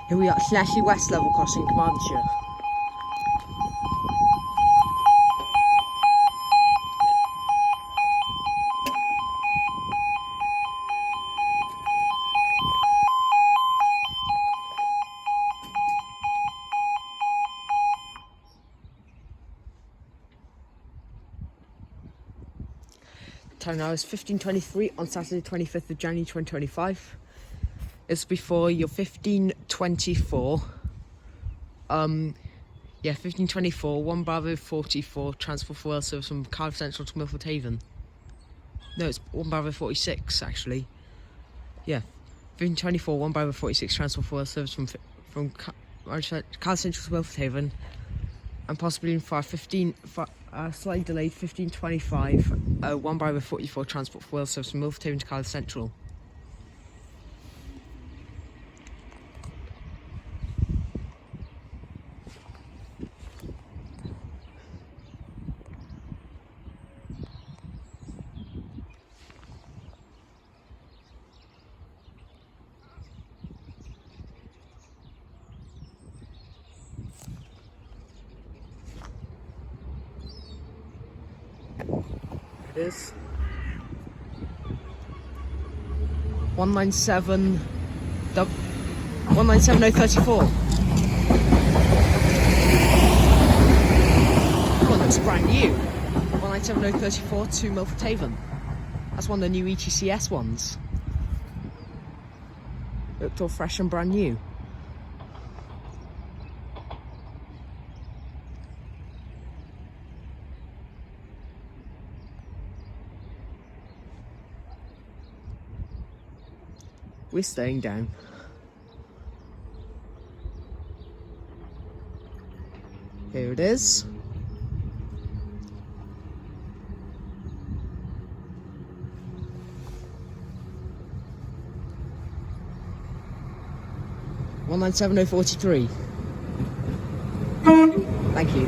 Here we are, Llanelli West level crossing, Carmarthenshire. Time now is 15:23 on Saturday 25th of January 2025. It's before your 15:24. 15:24, 1 Bravo 44 Transport for Rail service from Cardiff Central to Milford Haven. No, it's 1 Bravo 46 actually. Yeah, 15:24, 1 Bravo 46 Transport for Rail service from Cardiff Central to Milford Haven, and possibly in slightly delayed 15:25, 1 Bravo 44 Transport for Rail service from Milford Haven to Cardiff Central. It is 197034. Oh, it looks brand new. 197034 to Milford Haven. That's one of the new ETCS ones. Looked all fresh and brand new. We're staying down. Here it is. $197043. Thank you.